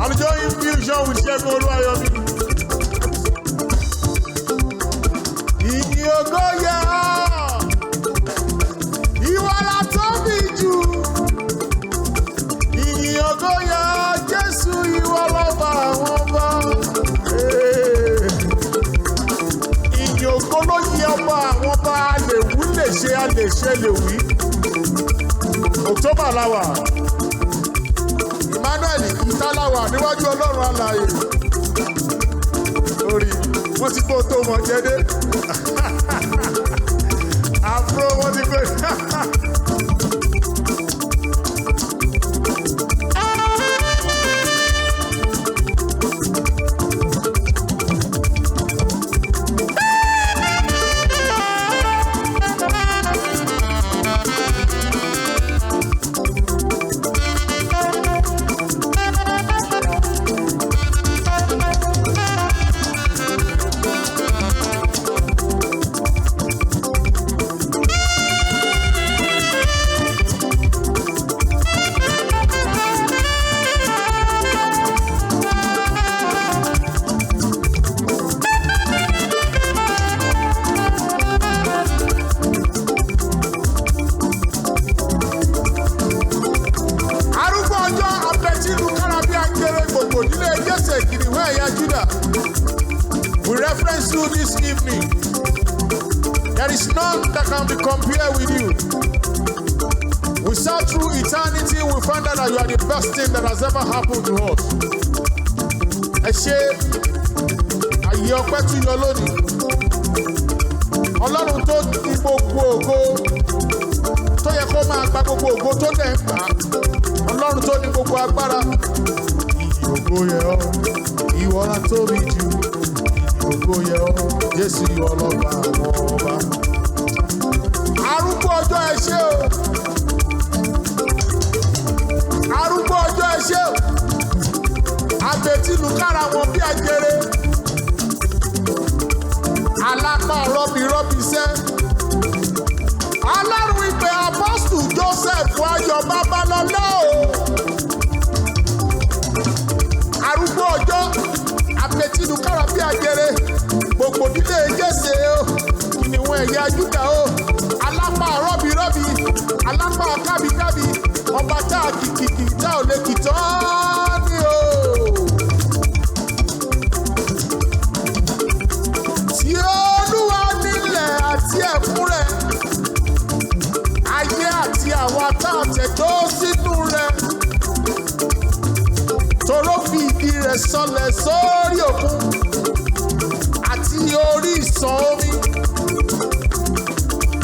AlujoHymn fusion with Segun Oluwayomi. Ìyìn ògo yẹ ọ́, ìwọ la tóbi jù. Ìyìn ògo yẹ ọ́, Jésù ìwọ lọ́ba àwọn ọba. Ìyìn ògo ló yẹ ọba àwọn ọba, a lè wí lè ṣe, a lè ṣe lè wí. October láwà. Emmanuel ìtàláwà níwájú Ọlọ́run alààyè. Orí wọ́n ti kó tó mọ̀ jẹ́dé. Àbúrò wọ́n ti gbé. We reference you this evening. There is none that can be compared with you. We saw through eternity, we found out that you are the best thing that has ever happened to us. Ẹ ṣé ayé ọpẹ́ tún yọ lónìí. Ọlọ́run tó ní gbogbo ògo, tó yẹ kó máa gba gbogbo ògo tó dẹ̀ ń gbà. Ọlọ́run tó ní gbogbo agbára. Ìyìn ògo yẹ ọ́, ìwọ la tóbi jù. Ògo yẹ ọ́, Jésù ìwọ lọ́ba àwọn ọba. Arúgbó ọjọ́ ẹ ṣé o. Arúgbó ọjọ́ ẹ ṣé o. Àbètìlù kára wọn bí ajere. Alápá rọ́bìrọ́bì sẹ́. Ọlọ́run ìpè Apọ́sù Joseph Ayọ̀ Babalọ́lá o. Arúgbó ọjọ́. Àbètìlù kára bí ajere. Gbogbo nílé Jésè o. Kìnìún ẹ̀yà Júdà o. Alápá rọ́bìrọ́bì. Alápá kábíkábí. Ọba tá a kìkìkì tá ò lè kìtọ́ ní o. Tí sórí òkun àti orí ìṣàn omi.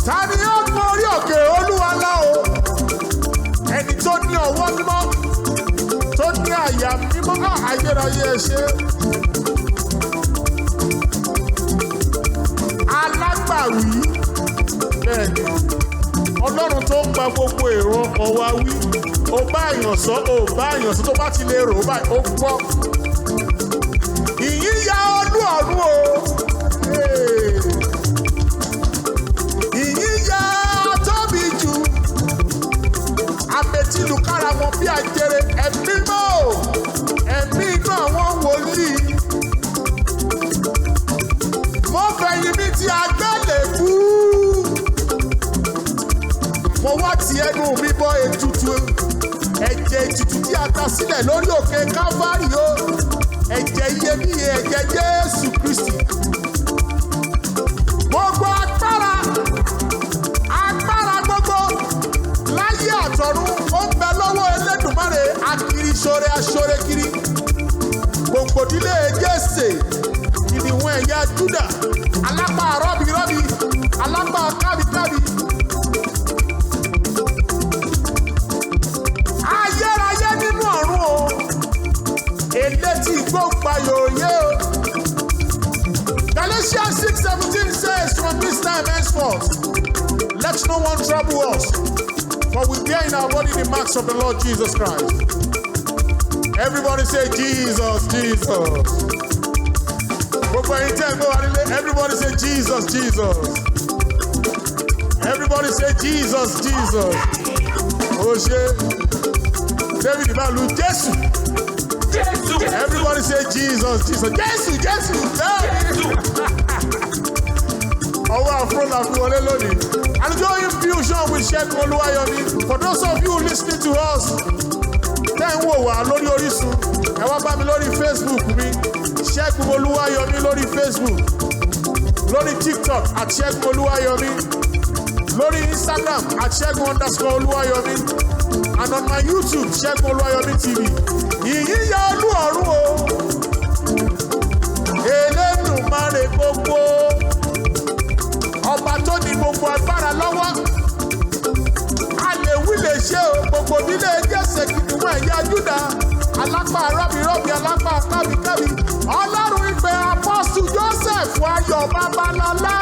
Ta ni ó mọ orí òkè Olúwa lọ o? Ẹni tó ní ọwọ́ mímọ́, tó ní àyà mímọ́, ayérayé ẹ ṣé. Alágbàwí, bẹ́ẹ̀ni, Ọlọ́run tó ń gba gbogbo èrò ọkàn wa wí. Ó bá èèyàn sọ, ó bá èèyàn sọ, tó bá ti lè rò ó báyìí, ó gbọ́. Ìyìn ya olú ọ̀run o. Ìyìn ya tóbi jù. Àbètìlù kára wọn bí ajere. Ẹ̀mí mọ́ o. Ẹ̀mí inú àwọn wòlíì. Mo fẹ̀yìn mi ti àgbélébùú. Mo wá ti ẹnu mi bọ́ ètùtù. Ẹ̀jẹ̀ ètùtù tí a ta sílẹ̀ lórí òkè Kávárì o. Ẹ̀jẹ̀ iyebíye, ẹ̀jẹ̀ Jésù Kristi. Gbogbo agbára gbogbo láyé àtọ̀run ó ń bẹ lọ́wọ́ Elédùmarè akiri ṣoore aṣoore kiri. Gbogbo ìdílé Jésè, ìdìwọ̀n ẹ̀yà Júdà, alápá rọ́bìrọ́bì, alápá kábíkábí. Ayérayé nínú ọ̀run o. Elétí gbóǹpa yòòyé o. Galatians 6:17 says, from this time henceforth, let no one trouble us, for we bear in our body the marks of the Lord Jesus Christ. Everybody say Jesus, Jesus. Everybody say Jesus, Jesus. Everybody say Jesus, Jesus. Oh shit. David Ibalu, Jesus. Everybody say Jesus, Jesus. Jesus. Ọwọ́ àfúró la fi wọlé lónìí. AlujoHymn fusion with Segun Oluwayomi. For those of you listening to us, tẹ́ ń wò wá lórí Orísun, ẹ wá bá mi lórí Facebook mi, Segun Oluwayomi lórí Facebook, lórí TikTok at Segun Oluwayomi, lórí Instagram at Segun_Oluwayomi, and on my YouTube, Segun Oluwayomi TV. Ìyìn ya olú ọ̀run o. Elédùmarè gbogbo. Ọba tó ní gbogbo agbára lọ́wọ́. A lè wí lè ṣe o. Gbogbo nílé Jésè kìnìún ẹ̀yà Júdà. Alápá rọ́bìrọ́bì, alápá kábíkábí. Ọlọ́run ìpè Apọ́sù Joseph Ayọ̀ Babalọ́lá.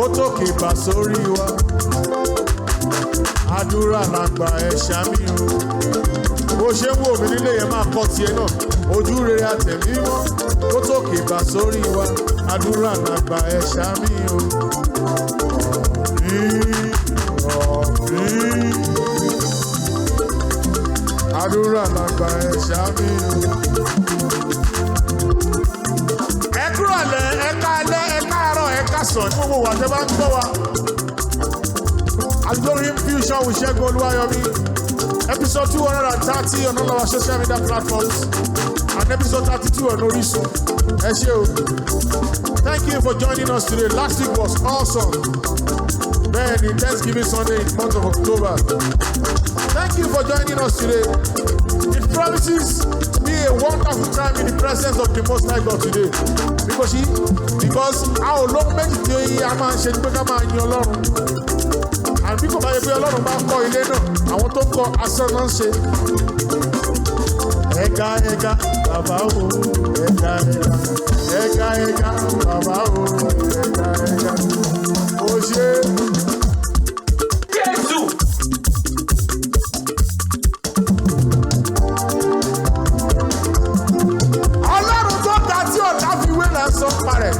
tókè bá sórí wa àdúrà làgbà ẹ̀ṣá mi o bó ṣe ń wò mí nílé yẹn máa kọ́ tiẹ̀ náà ojú rere àtẹ̀mí mọ́ kó tókè bá sórí wa àdúrà làgbà ẹ̀ṣá mi o. Àdúrà làgbà ẹ̀ṣá mi o. Ẹ kúrọ̀lẹ́, ẹ káalẹ́, ẹ káàárọ̀, ẹ káàsán ní gbogbo wa tẹ́ bá ń gbọ́ wa. AlujoHymn Fusion with Segun Oluwayomi. Episode 230 on all our social media platforms. And episode 32 on Orisun. Ẹ ṣé o. Thank you for joining us today. Last week was awesome. Man, in Thanksgiving Sunday in the month of October. Thank you for joining us today. It promises to be a wonderful time in the presence of the Most High God today. Because our long méjì tí a máa ń ṣe ní pé ká máa yin Ọlọ́run. And bí kò bá yẹ pé Ọlọ́run bá kọ́ ilé náà, àwọn tó kọ́ asán náà ń ṣe. Ẹ̀ka ẹ̀ka bàbá o, ẹ̀ka ẹ̀ka, ẹ̀ka ẹ̀ka bàbá o, ẹ̀ka ẹ̀ka. Ó ṣe. Jésù. Ọlọ́run tó ga tí ọ̀tá fi wé là ń sọ parẹ̀.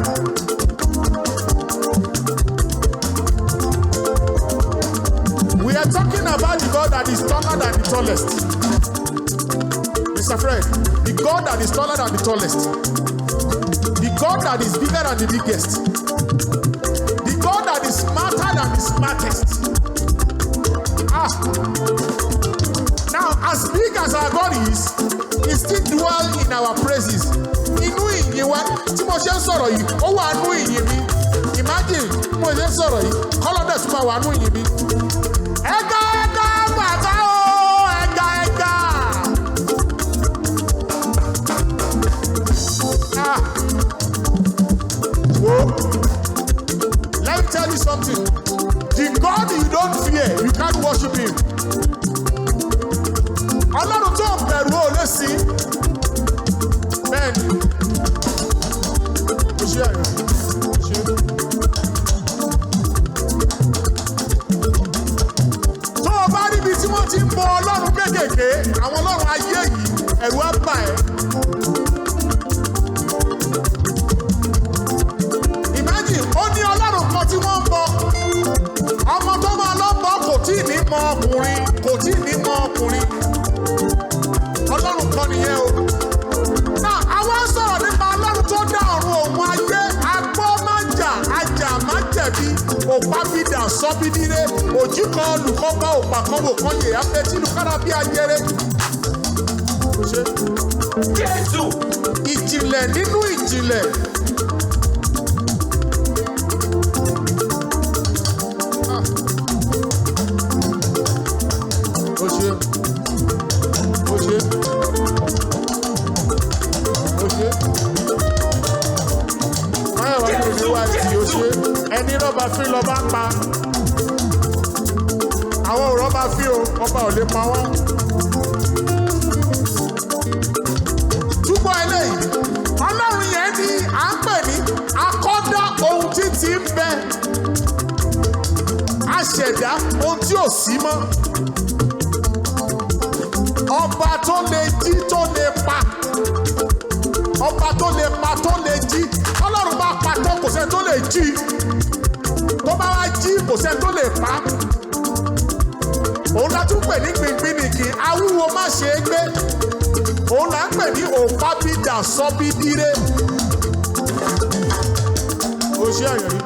We are talking about the God that is taller than the tallest. Mr. Fred, the God that is taller than the tallest. The God that is bigger than the biggest. The God that is smarter than the smartest. Now, as big as our God is, He still dwells in our praises. Inú ìyìn wa tí mo ṣe ń sọ̀rọ̀ yìí, ó wà nú ìyìn mi. Imagine bí mo ṣe ń sọ̀rọ̀ yìí, kọ́lọ́dẹ̀ tún máa wà nú ìyìn mi. Ẹ̀ka ẹ̀ka bàbá o, ẹ̀ka ẹ̀ka. Whoa. Let me tell you something. The God you don't fear, you can't worship Him. Ọlọ́run tó bẹ̀rù ò lè sí. Bẹ́ẹ̀ni. Ó ṣe àyè. Ṣé. Tó o bá ríbi tí wọ́n ti ń bọ Ọlọ́run kéékèèké, àwọn Ọlọ́run ayé yìí, ẹ̀rù á bà ẹ́. Imagine, ó ní Ọlọ́run kan tí wọ́n ń bọ. Ọmọ tó máa lọ bọ kò tí ì ní mọ ọkùnrin, kò tí ì ní mọ ọkùnrin. Ọlọ́run kan nìyẹn o. Náà àwa sọ̀rọ̀ nípa Ọlọ́run tó dá ọ̀run òun ayé, agbọ́ máa jà, ajá máa jẹ̀bi, òpá bídà sọ́bídíré, òjì kan olùkọ́ bá òpá kan wò kan yè afẹ́tí lùkárà bí ajẹrẹ. Jésù. Ìjìnlẹ̀ nínú ìjìnlẹ̀. Ẹni rọ́bà fi lọ́ba pa. Àwọn òrọ́bà fi o, ọba ò lè pa wọ́n. Túbọ̀ eléyìí, Ọlọ́run yẹn ni à ń pè ní akọ́dá ohun tí ti ń bẹ. Aṣẹ̀dá ohun tí ò sí mọ́. Ọba tó lè jí tó lè pa. Ọba tó lè pa tó lè jí. Ọlọ́run bá pa tó kò sẹ́ni tó lè jí. Tó bá wá jí kò sẹ́ni tó lè pa. Òun la tún pè ní gbìngbìnìkì awúwo má ṣe é gbé. Òun la ń pè ní òpá bídà sọ́bídíré. O ṣe àyàn yìí,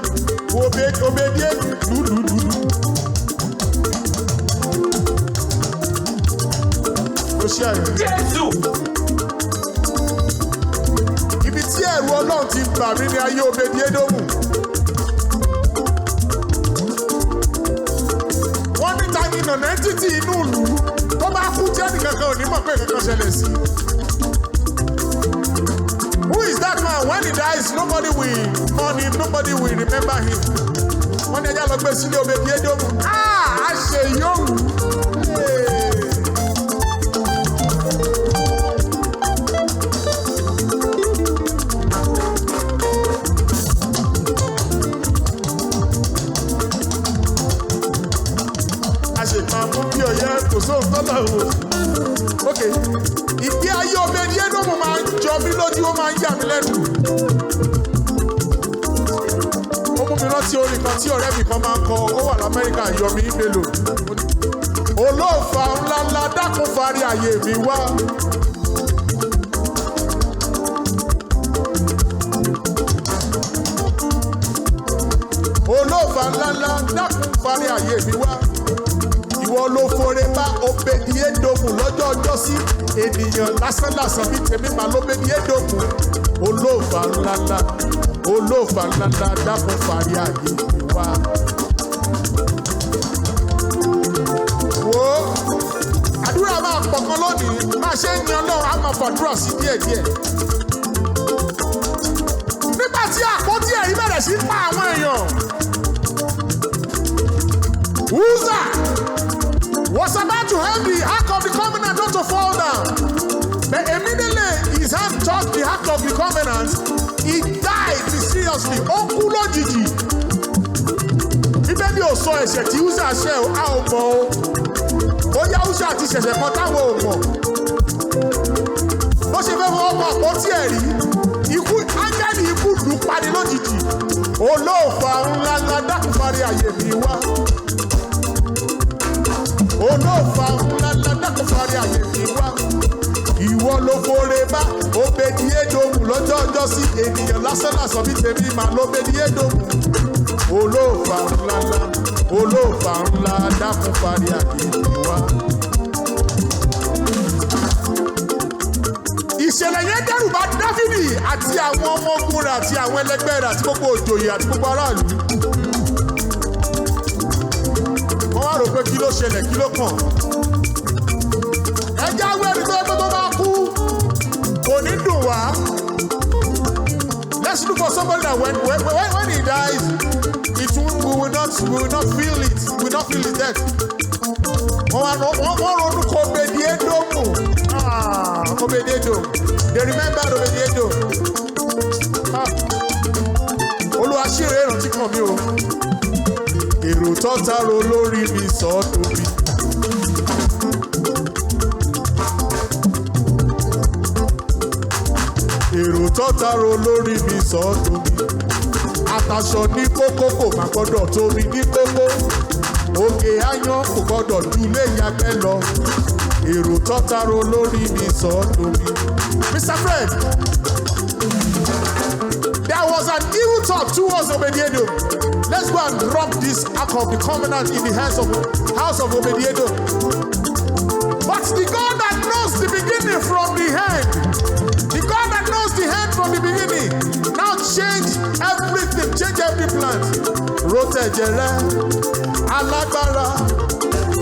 obedie lùlùlù. O ṣe àyàn yìí. Jésù. Ibi tí ẹ̀rù Ọlọ́run ti bà mí ní ayé obedie dómù. Wọ́n ní ta ni nànà títí inú ìlú tó bá kú jẹ́ nìkankan ò ní mọ̀ pé kankan ṣẹlẹ̀ sí. Who is that man? When he dies, nobody will mourn him, nobody will remember him. Wọ́n ní ẹja lọ gbé sílé obedie dómù. A ṣe yóò. mi rántí orin kan tí ọ̀rẹ́ mi kan máa ń kọ, ó wà l'Amẹ́ríkà, Yomi Bello. Olóòfà ńláńlá dákun fárí ayé mi wá. Olóòfà ńláńlá dákun fárí ayé mi wá. Ìwọ ló fore bá Obedi-Edomu lọ́jọ́ ọjọ́ sí ènìyàn lásánlàsàn bí tèmi máa l'Obedi-Edomu. Olóòfà ńláńlá dákun fárí ayé mi wá. Wo àdúrà máa pọ̀ kan lónìí, máa ṣe ń yan Ọlọ́run á máa fàdúrà sí díẹ̀díẹ̀. Nígbà tí àpótí ẹ̀rí bẹ̀rẹ̀ sí pa àwọn èèyàn, Uza was about to help the ark of the covenant not to fall down. But immediately his hand touched the ark of the covenant, he died mysteriously. Ó kú lójijì. Bíbélì ò sọ ẹ̀ṣẹ̀ tí Uza ṣẹ̀ a ò mọ̀ o. Bóyá Uza ti ṣẹ̀ṣẹ̀ kan táwọn ò mọ̀. Bó ṣe fẹ́ fọwọ́ pa àpótí ẹ̀rí, ikú áńgẹ́lì ikú lù pani lójijì. Olóòfà ńláńlá dákun fárí ayé mi wá. Olóòfà ńláńlá dákun fárí ayé mi wá. Ìwọ ló fore bá Obedi-Edomu lọ́jọ́ ọjọ́ sí ènìyàn lásánlàsàn bí tèmi máa l'Obedi-Edomu. Olóòfà ńlá dákun fárí ayé mi wá. Ìṣẹ̀lẹ̀ yẹn dẹ́rù bá Dáfídì àti àwọn ọmọ ogun rẹ̀ àti àwọn ẹlẹgbẹ́ rẹ̀ àti gbogbo òjòyè àti gbogbo aráàlú. Wọ́n wá rò pé kí ló ṣẹlẹ̀, kí ló kàn. Ẹjẹ́ awé ẹni tó yẹ pé tó bá kú kò ní dùn wá. Let's look for somebody that when he dies, we will not feel it. We will not feel his death. Wọ́n ronú kó Obedi-Edomu. Obedi-Edomu. They remember Obedi-Edomu. Olúwa ṣíre ìrántí kan mi o. Èrò tọ́ta ro lórí mi sọ ọ́ tóbi. Èrò tọ́ta ro lórí mi sọ ọ́ tóbi. Àtàṣọ ní kókó kò má gbọ́dọ̀ tóbi ní kókó. Òkè áyán kò gbọ́dọ̀ ju ilé ìyàgbẹ́ lọ. Èrò tọ́ta ro lórí mi sọ ọ́ tóbi. Mr. Fred, there was an evil thought towards Obedi-Edomu. Let's go and drop this ark of the covenant in the hands of house of Obedi-Edomu. But the God that knows the beginning from the end, the God that knows the end from the beginning, now change everything, change every plan. Rotejere, alágbára,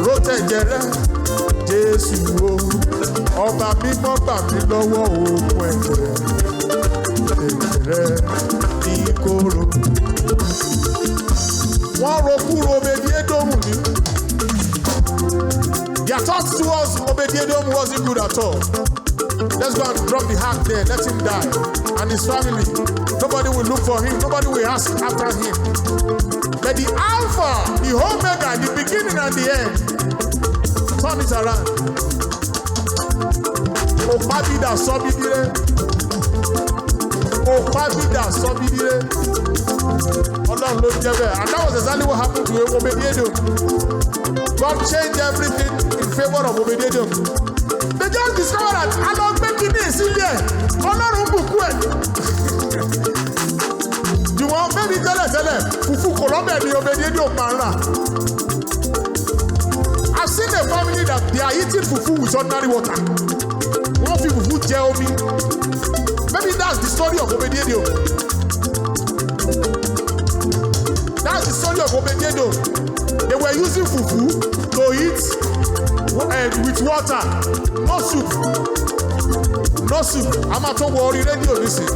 rotejere, Jésù o, ọba mímọ́ gbà mí lọ́wọ́ ogun ẹ̀jẹ̀, ẹ̀jẹ̀ ní kóró. Wọ́n ro kúrò Obedi-Edomu ni. Their thoughts towards Obedi-Edomu wasn't good at all. Let's go and drop the ark there, let him die. And his family. Nobody will look for him, nobody will ask after him. But the Alpha, the Omega, the beginning and the end, turn it around. Opabida Sobidire. Opabida Sobidire. And that was exactly what happened to Obedi-Edomu. God changed everything in favor of Obedi-Edomu. They just discovered that I don't make it this in there. Ọlọ́run bùkún ẹ̀. Jùwọ́n bẹ́ẹ̀ni tẹ́lẹ̀ fùfú kò lọ́bẹ̀ ní Obedi-Edomu máa ń rà. I've seen a family that they are eating fufu with ordinary water. Wọ́n fi fufu jẹ omi. Maybe that's the story of Obedi-Edomu. That's the story of Obedi-Edomu. They were using fufu to eat with water. No soup. No soup. I'm not talking about radio listen.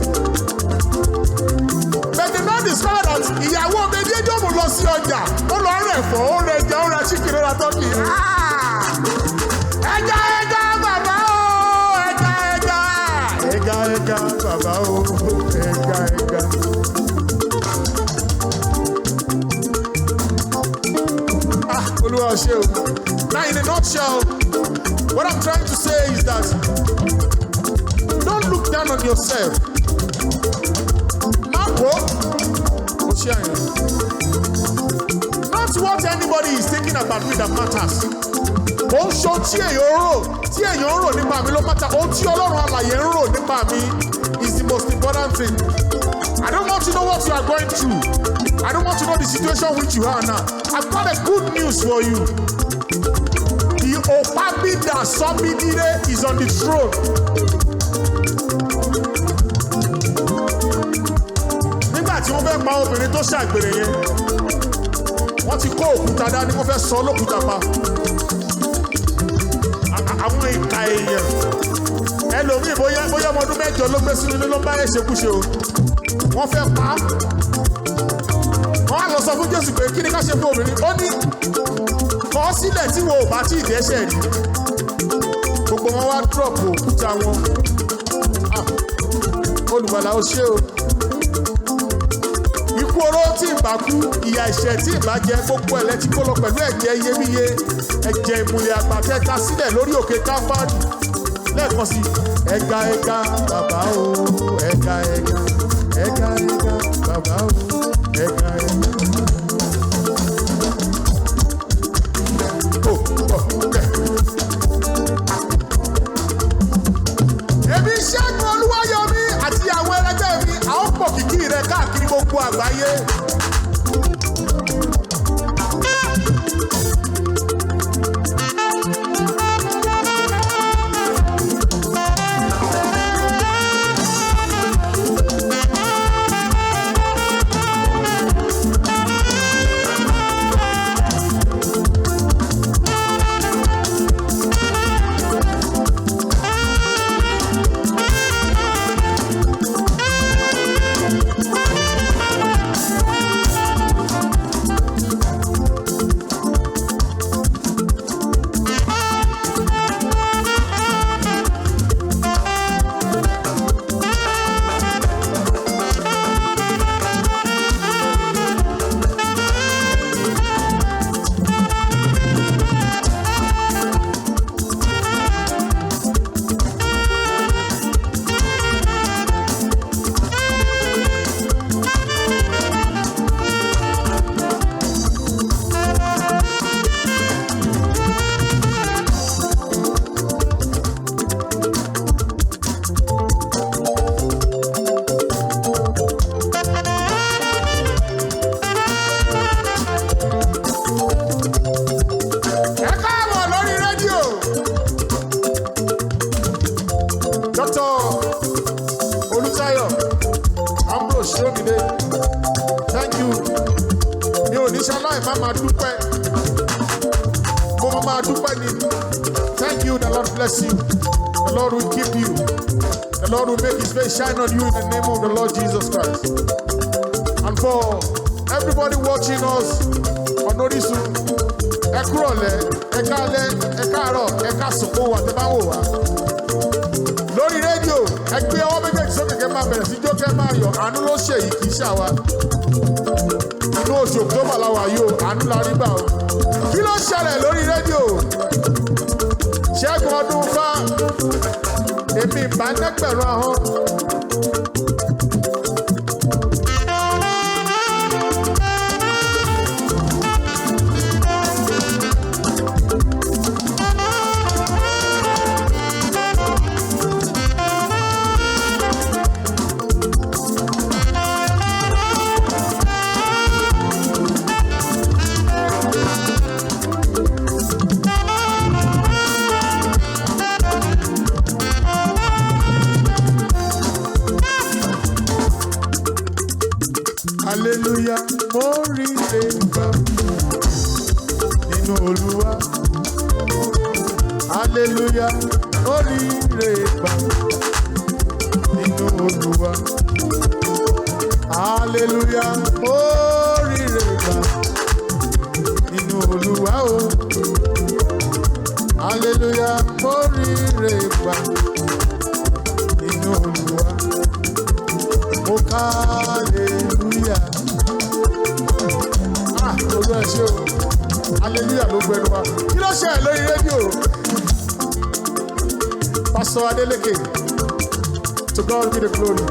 But they now discover that ìyàwó Obedi-Edomu lọ sí ọjà. Ó lọ rẹ̀ fọ́, ó rẹ̀ jẹ́, ó rẹ̀ chicken, ó rẹ̀ turkey. Ẹja bàbá o, ẹja bàbá o, ẹja. Olúwa ṣe o. Now in a nutshell, what I'm trying to say is that don't look down on yourself. Má wo, ó ṣe àyàn. about me that matters. Ó ń ṣe tí èèyàn ń rò nípa mi ló matter. Ohun tí Ọlọ́run alààyè ń rò nípa mi is the most important thing. I don't want to know what you are going through. I don't want to know the situation which you are now. I've got a good news for you. The Opabi that Sobidire is on the throne. Nígbà tí wọ́n fẹ́ pa obìnrin tó ṣàgbèrè yẹn, wọ́n ti kó òkúta dání, wọ́n fẹ́ sọ lókúta pa. Àwọn ìka èèyàn ẹlòmíì bóyá ọmọ ọdún mẹ́jọ ló gbé sínú ilé ló ń bá yẹn ṣekúṣe o. Wọ́n fẹ́ pa á. Wọ́n á lọ sọ fún Jésù pé kí ni ká ṣe fún obìnrin. Ó ní kọ̀ sílẹ̀ tí wo ò bá tí ì dẹ́ṣẹ̀ rí. Gbogbo wọn wá drop òkúta wọn. Olùgbàlà ó ṣe o. Ikú oró tí ì bá kú, ìyà ìṣẹ̀ tí ì bá jẹ, gbogbo ẹ̀lẹ́ tí kó lọ pẹ̀lú ẹ̀jẹ̀ iyebíye, ẹ̀jẹ̀ ìmùlẹ̀ àgbàtẹ́ta sílẹ̀ lórí òkè Káfárì. Lẹ́ẹ̀kan sí ẹ̀ga bàbá o, ẹ̀ga bàbá o, ẹ̀ga. Èmi Ṣẹ́gun Olúwayọ̀mí àti àwọn ẹlẹgbẹ́ mi, a ó pọ̀ kìkì rẹ̀ káàkiri gbogbo àgbáyé. Thank you, the Lord bless you. The Lord will keep you. The Lord will make His face shine on you in the name of the Lord Jesus Christ. And for everybody watching us on Orisun, ẹ kúrọ̀lẹ́, ẹ káalẹ́, ẹ káàárọ̀, ẹ káàsán, ó wà tẹ́ bá wò wá. Lórí rédíò, ẹ gbé ọwọ́ méjèèjì sókè kẹ́ máa bẹ̀rẹ̀ sí jó kẹ́ máa yọ̀, àánú ló ṣe yìí kì í ṣàwa. Inú oṣù October la wà yìí o, àánú la rí gbà o. Kí ló ṣẹlẹ̀ lórí rédíò? Ṣẹ́gun ọdún fá, èmi ìbánẹ́gbẹ̀rún ahọ́n. Hallelujah, mo rí ìgbà nínú Olúwa. Hallelujah, mo rí ìgbà nínú Olúwa. Hallelujah, mo rí ìgbà nínú Olúwa o. Hallelujah, mo rí ìgbà nínú Olúwa. Mo ká hallelujah. Olú ẹ ṣé o. Hallelujah ló gbẹnu wa. Kí ló ṣe lórí rédíò? Pastor Adeleke, to God be the glory.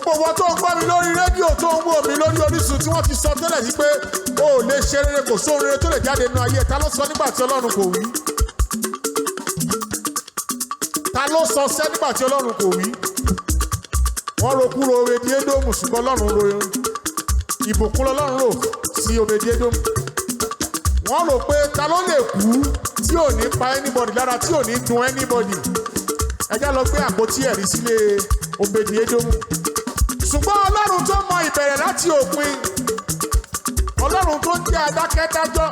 gbogbo wọn tó ń gbọ́ mi lórí rédíò tó ń wò mí lórí Orísun tí wọ́n ti sọ tẹ́lẹ̀ yìí pé o ò lè ṣe rere kò sóhun rere tó lè jáde nínú ayé ta ló sọ nígbà tí Ọlọ́run kò wí? Ta ló sọ sẹ́ nígbà tí Ọlọ́run kò wí? Wọ́n ro kúrò Obedi-Edomu ṣùgbọ́n Ọlọ́run ro ìbùkún lọ́lọ́run rò sí Obedi-Edomu. Wọ́n rò pé ta ló lè kú tí ò ní pa anybody lára tí ò ní dùn anybody. Ẹ já lọ gbé àpótí ẹ̀rí sílé Obedi-Edomu. Ṣùgbọ́n Ọlọ́run tó mọ ìbẹ̀rẹ̀ láti òpin, Ọlọ́run tó jẹ́ adákẹ́dájọ́,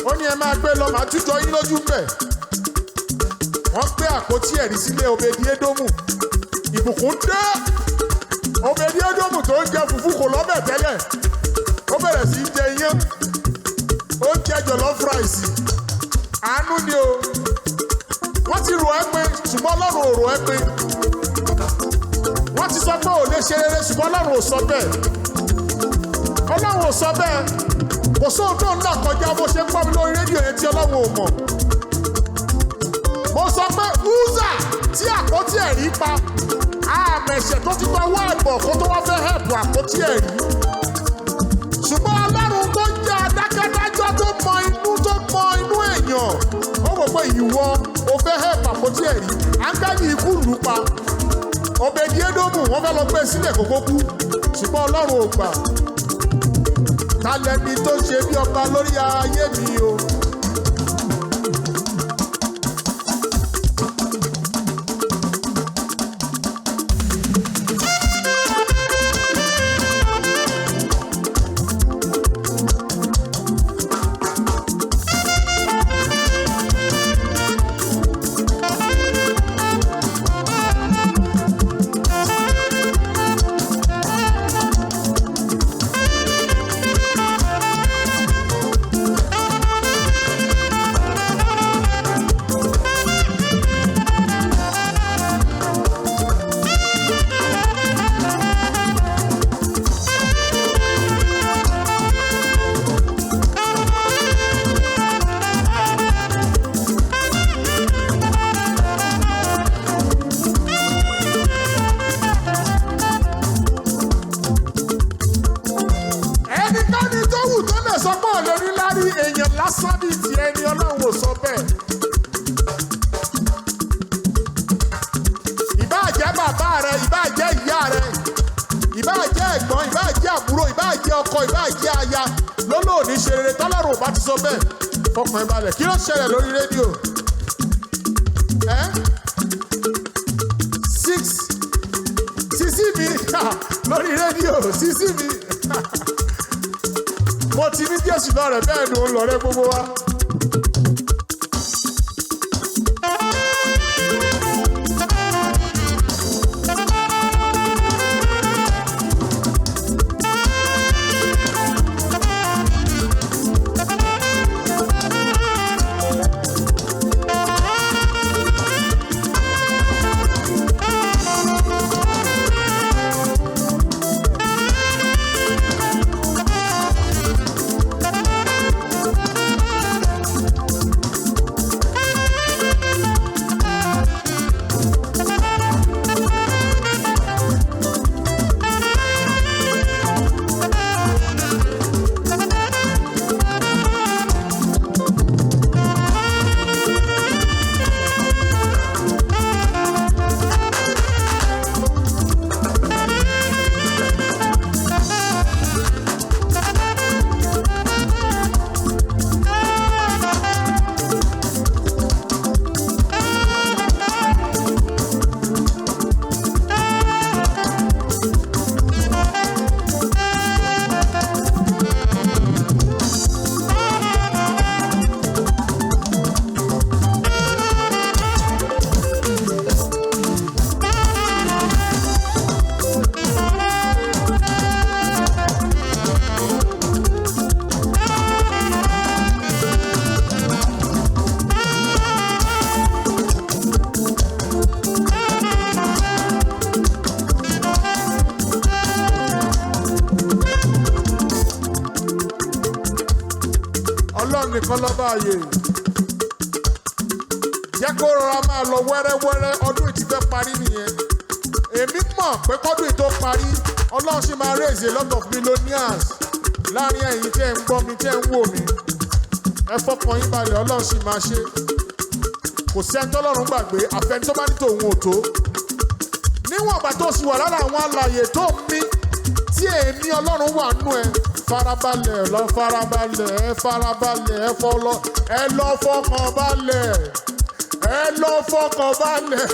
ó ní ẹ máa gbé lọ màá tújọ yín lójú bẹ̀. Wọ́n gbé àpótí ẹ̀rí sílé Obedi-Edomu. Ìbùkún dé. Obedi-Edomu tó ń jẹ fùfú kò lọ́bẹ̀ tẹ́lẹ̀, ó bẹ̀rẹ̀ sí í jẹ iyán, ó ń jẹ jọ̀lọ́fù ráìsì. Àánú ni o. Wọ́n ti rò ẹ́ pé ṣùgbọ́n Ọlọ́run ò rò ẹ́ pé. Wọ́n ti sọ pé ò lè ṣe rere ṣùgbọ́n Ọlọ́run ò sọ bẹ́ẹ̀. Ọlọ́run ò sọ bẹ́ẹ̀. Kò sóhun tó ń là kọjá bó ṣe ń gbọ́ mi lórí rédíò yẹn tí Ọlọ́run ò mọ̀. Mo sọ pé Uza tí àpótí ẹ̀rí pa, àmẹ̀ṣẹ̀ tó ti gba owó ẹ̀bọ̀ kó tó wá fẹ́ hẹ̀pù àpótí ẹ̀rí. Ṣùgbọ́n Ọlọ́run tó jẹ́ adákẹ́dájọ́ tó mọ inú èèyàn, ó wò pé ìwọ o fẹ́ hẹ̀pù àpótí ẹ̀rí. Áńgẹ́lì ikú lù pa. Obedi-Edomu wọ́n fẹ́ lọ gbé sílẹ̀ kókó kú, ṣùgbọ́n Ọlọ́run ò gbà. Ta lẹni tó ṣe bí ọba lórí ayé mi o? Lásán ní ti ẹni Ọlọ́run ò sọ bẹ́ẹ̀. Ìbá jẹ́ bàbá rẹ, ìbá jẹ́ ìyá rẹ, ìbá jẹ́ ẹ̀gbọ́n, ìbá jẹ́ àbúrò, ìbá jẹ́ ọkọ, ìbá jẹ́ aya, lólóòní ṣe rere tọ́lọ́run ò bá ti sọ bẹ́ẹ̀. Fọkàn ẹ balẹ̀, kí ló ṣẹlẹ̀ lórí rédíò? Sísí mi lórí rédíò, sísí mi. Mo ti ní Jésù lọ́rẹ̀ bẹ́ẹ̀ ni òun lọ́rẹ́ gbogbo wa. Nìkan lọ́ba ààyè jẹ́ kó rọra máa lọ wẹ́rẹ́wẹ́rẹ́, ọdún ìtì fẹ́ parí nìyẹn. Èmi mọ̀ mọ̀ pé kọ́dún tó parí Ọlọ́run ṣì máa raise a lot of millionaires láàrin ẹ̀yin tẹ́ ń gbọ́ mi tẹ́ ń wò mí ẹ fọkàn yín balẹ̀ Ọlọ́run ṣì máa ṣe kò sẹ́ni tọ́lọ́run gbàgbé àfẹni tó bá ní tòun ò tó níwọ̀n ìgbà tó sì wà lára àwọn alààyè tó ń mí tí èmi Ọlọ́run wà nú ẹ farabalẹ̀ lọ farabalẹ̀ ẹ farabalẹ̀ ẹ fọlọ ẹ lọ fọkàn balẹ̀ ẹ lọ fọkàn balẹ̀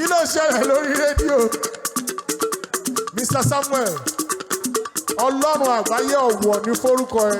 kí ló ṣẹlẹ̀ lórí rédíò Mr. Samuel Ọlọ́run àgbáyé ọ̀wọ̀ ní forúkọ ẹ.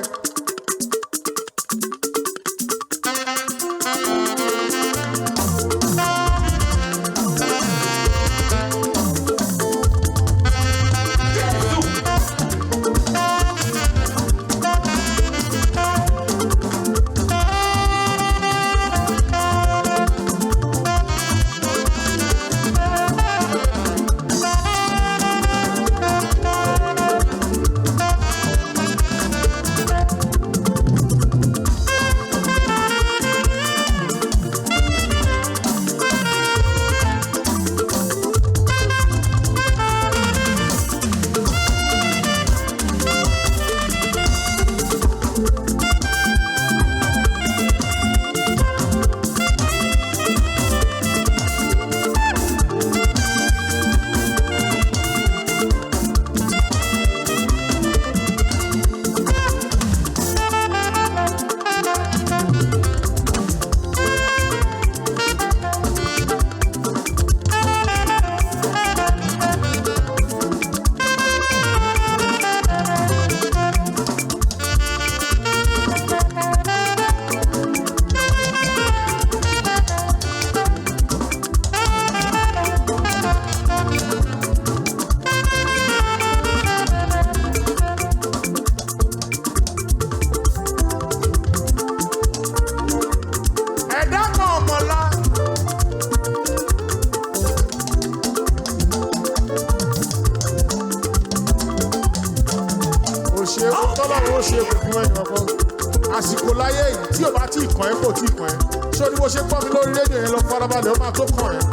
Àsìkò láyé yìí tí ò bá tí ì kàn ẹ́ kò tí ì kàn ẹ́ ṣé ní bó ṣe pọ́ mi lórí rédíò yẹn lọ farabalẹ̀ ó máa tó kàn ẹ́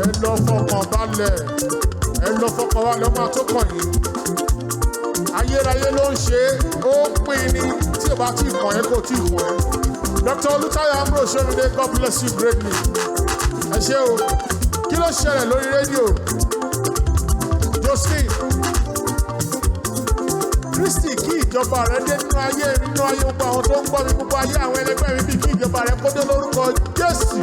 ẹ lọ fọkàn balẹ̀ ó máa tó kàn yín ayérayé ló ń ṣe ó pín ní tí ò bá tí ì kàn ẹ́ kò tí ì kàn ẹ́ Dr. Olutayo Ambrosomide, God bless you greatly ẹ ṣé o kí ló ṣẹlẹ̀ lórí rédíò Josephine Kristi kí ìjọba rẹ dé nínú ayé gbogbo àwọn tó ń gbọ́ mi gbogbo ayé àwọn ẹlẹgbẹ́ mi bí kí ìjọba rẹ kó dé lórúkọ Jésù.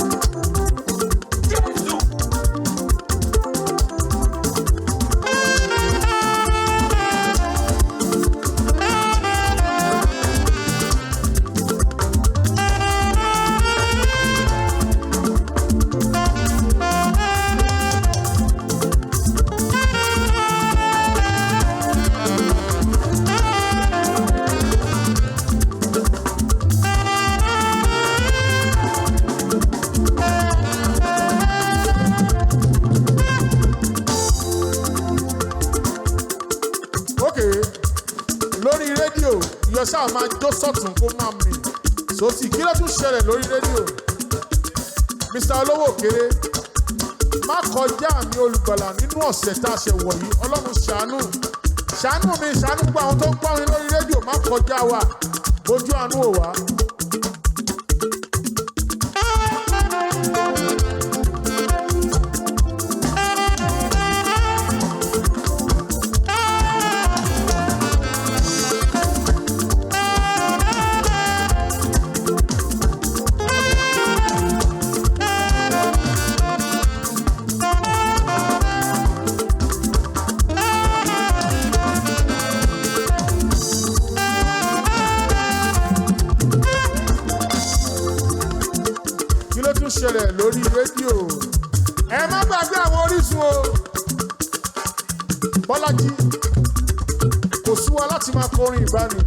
Sáà máa jó sọ̀tún kó máa mì sósì kí ló tún ṣẹlẹ̀ lórí rédíò Mr. Olówó Òkèrè má kọjá mi olùgbàlà nínú ọ̀sẹ̀ tá a ṣe wọ̀ yìí Ọlọ́run ṣàánú mi ṣàánú gbogbo àwọn tó ń gbọ́ mi lórí rédíò má kọjá wa bójú àánú ò wá. Ṣẹlẹ̀ lórí rédíò ẹ má gbàgbé àwọn orísun o Bọ́lájí kò sú wa láti máa kọrin ìbáni.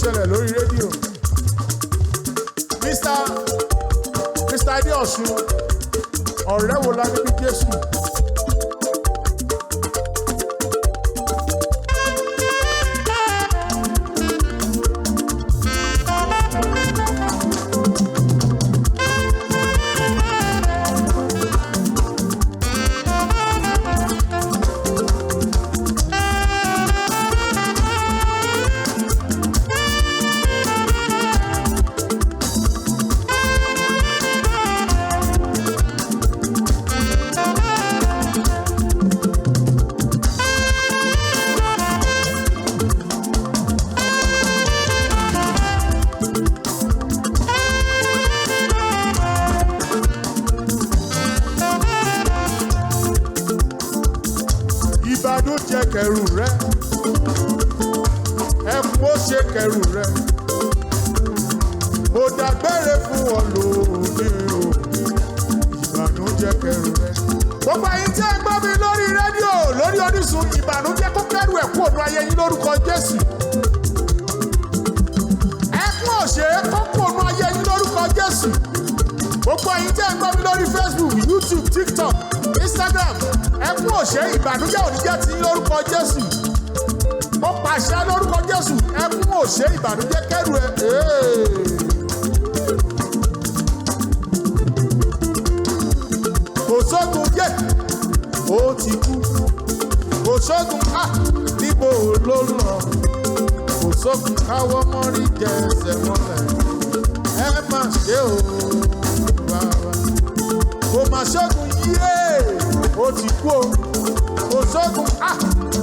ṣẹlẹ̀ lórí rédíò. Mr. Adé Ọ̀ṣun, ọ̀rẹ́ wo la níbi Jésù? Ìbànújẹ́ kẹrù rẹ, ẹkún ó ṣe kẹrù rẹ, mo dágbére fún ọ lónìí o. Ìbànújẹ́ kẹrù rẹ. Gbogbo ẹ̀yin tí ẹ gbọ́ mi lórí rédíò lórí Orísun, ìbànújẹ́ kó kẹrù ẹ̀ kú ònú ayé yín lórúkọ Jésù. Ẹkún òṣè kó kú ònú ayé yín lórúkọ Jésù. Gbogbo ẹ̀yin tí ẹ gbọ́ mi lórí Facebook, YouTube, TikTok, Instagram, ẹkún òṣè ìbànújẹ́ ò ní jẹ́ ti yín lórúkọ Jésù. Mo pàṣẹ lórúkọ Jésù, ẹkún òṣè ìbànújẹ́ kẹrù ẹ̀. Kò sógun yé, ó ti kú. Kò sógun níbo ló lọ. Kò sógun káwọ́ mọ́rí jẹ ẹsẹ̀ mọ́lẹ̀. Ẹ má ṣe o bàbá. Kò má sógun yé, ó ti kú o. Kò sógun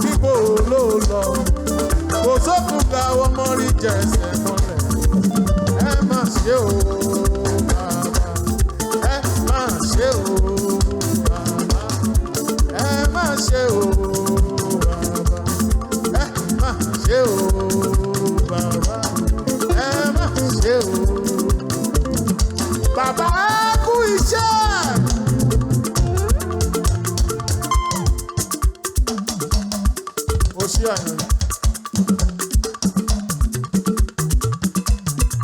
níbo ló lọ. Kò sógun káwọ́ mọ́rí jẹ ẹsẹ̀ mọ́lẹ̀. Ẹ má ṣe o bàbá. Ẹ má ṣe o bàbá. Ẹ má ṣe o bàbá. Ẹ má ṣe o bàbá. Ẹ má ṣe o. Bàbá kú iṣẹ́. Ó ṣí àyàn.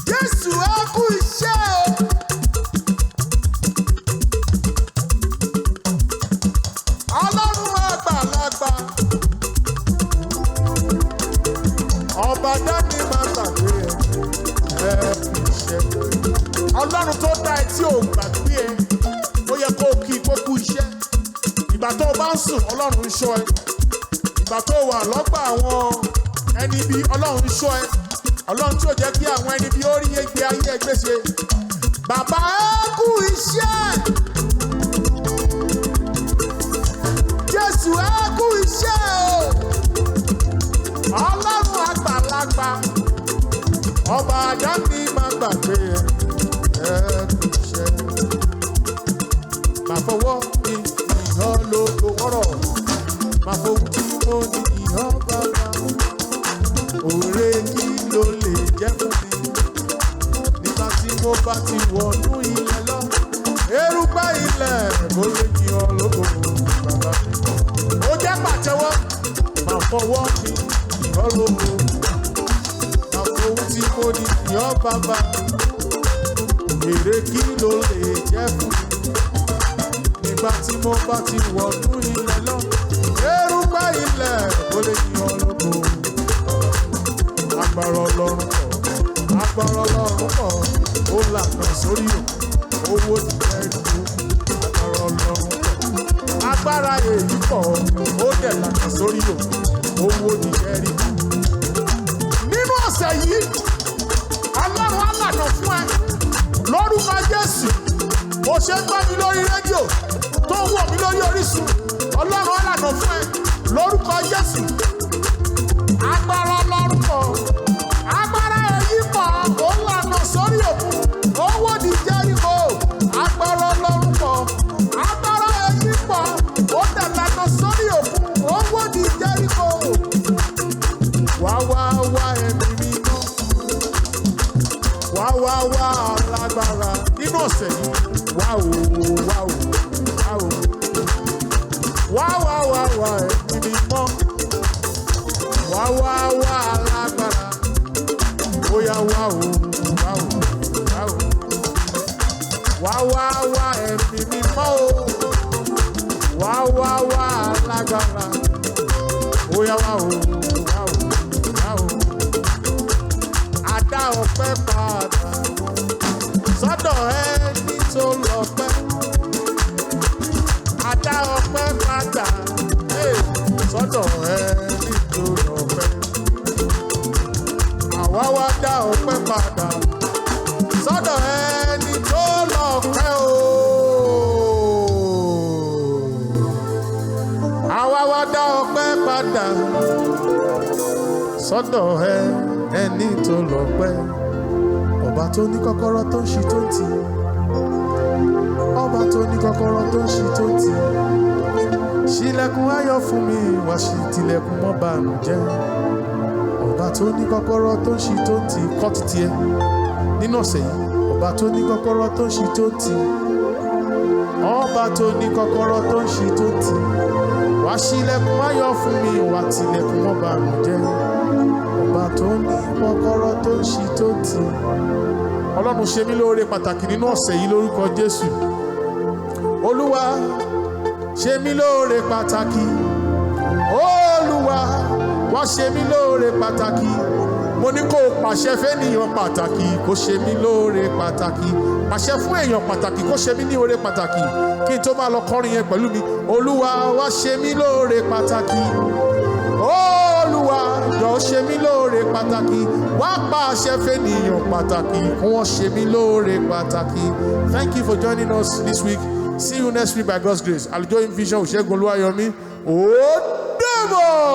Jésù á kú iṣẹ́ o. Ọlọ́run àgbàlagbà. Ọba dání máa gbàgbé ẹ iṣẹ́. Ọlọ́run tó dá ẹ tí ò gbàgbé ẹ, ó yẹ kó o kí kó kú iṣẹ́. Ìgbà tó o bá ń sùn, Ọlọ́run ń ṣọ́ ẹ. Ìgbà tó o wà lọ́gbà àwọn ẹni bí, Ọlọ́run ń ṣọ́ ẹ. Ọlọ́run tí ò jẹ́ kí àwọn ẹni bí ó rí ẹgbẹ́ ayé ẹgbẹ́ ṣe. Bàbá kú iṣẹ́. Jésù á kú iṣẹ́ o. Ọlọ́run àgbàlagbà. Ọba àdáni máa gbàgbé ẹ kú iṣẹ́. Màá fọwọ́ mi ìhàn lóko wọ́rọ̀. Màá fowó tí mo ní ìhàn bàbá. Òré kí ló lè jẹ́ fún mi? Nígbà tí mo bá ti wọnú ilẹ̀ lọ. Erùpẹ̀ ilẹ̀ mo lè yìn ọ́ lógo bàbá mi. Ó jẹ́ pàtẹ́wọ́. Màá fọwọ́ mi ìhàn lóko. Màá fowó tí mo ní ìhàn bàbá. Èrè kí ló lè jẹ́ fún mi? Nígbà tí mo bá ti wọnú ilẹ̀ lọ. Erùpẹ̀ ilẹ̀ mo lè yìn ọ́ lógo. Agbára Ọlọ́run pọ̀, ó lànà sórí o, owó ti ẹ̀rù. Agbára Ọlọ́run pọ̀, agbára èyí pọ̀, ó dẹ̀ lànà sórí o, owó ti ẹ̀rù. Nínú ọ̀sẹ̀ yìí, Ọlọ́run á lànà fún ẹ lórúkọ Jésù. Ó ṣe ń gbọ́ mi lórí rédíò tó ń wò mí lórí Orísun. Ọlọ́run á lànà fún ẹ lórúkọ Jésù. Agbára Ọlọ́run pọ̀, agbára èyí pọ̀, ó lànà sórí òkun, owó di Jẹ́ríkò. Agbára Ọlọ́run pọ̀, agbára èyí pọ̀, ó dẹ̀ lànà sórí òkun, owó di Jẹ́ríkò. Wá ẹ̀mí mímọ́, wá alágbára nínú ọ̀sẹ̀ yìí. Wá ẹ̀mí mímọ́. Wá alágbára. lágbára. Oya wá o, wá o, wá o. Adá ọpẹ́ padà sọ́dọ̀ ẹni tó lọ́pẹ́. Adá ọpẹ́ padà sọ́dọ̀ ẹni tó lọ́pẹ́. Àwa wá dá ọpẹ́ padà sọ́dọ̀ ẹni tó lọ́pẹ́ o. Àwa wá dá ọpẹ́ padà sọ́dọ̀ ẹni tó lọ́pẹ́. Ọba tó ní kọ́kọ́rọ́ tó ń ṣí tó ń tì. Ọba tó ní kọ́kọ́rọ́ tó ń ṣí tó ń tì. Ṣílẹ̀kùn ayọ̀ fún mi, wá ṣí tilẹ̀kùn mọ́ bànújẹ́. Ọba tó ní kọ́kọ́rọ́ tó ń ṣí tó ń tì. Kọ́ ti tiẹ̀ nínú ọ̀sẹ̀ yìí. Ọba tó ní kọ́kọ́rọ́ tó ń ṣí tó ń tì. Ọba tó ní kọ́kọ́rọ́ tó ń ṣí tó ń tì. Wá ṣílẹ̀kùn ayọ̀ fún mi, wá tilẹ̀kùn mọ́ bànújẹ́. Ọba tó ní kọ́kọ́rọ́ tó ń ṣí tó ń tì. Ọlọ́run ṣe mí lóore pàtàkì nínú ọ̀sẹ̀ yìí lórúkọ Jésù. Olúwa ṣe mí lóore pàtàkì. Olúwa wá ṣe mí lóore pàtàkì. Mo ní kó pàṣẹ fẹ́nìyàn pàtàkì kó ṣe mí lóore pàtàkì. Pàṣẹ fún èèyàn pàtàkì kó ṣe mí ní oore pàtàkì. Kí n tó máa lọ kọrin yẹn pẹ̀lú mi. Olúwa wá ṣe mí lóore pàtàkì. Olúwa jọ̀ọ́ ṣe mí lóore pàtàkì. Wá pàṣẹ fẹ́nìyàn pàtàkì kó wọ́n ṣe mí lóore pàtàkì. Thank you for joining us this week. See you next week by God's grace. AlujoHymn Vision with Segun Oluwayomi. Ó dàbọ̀.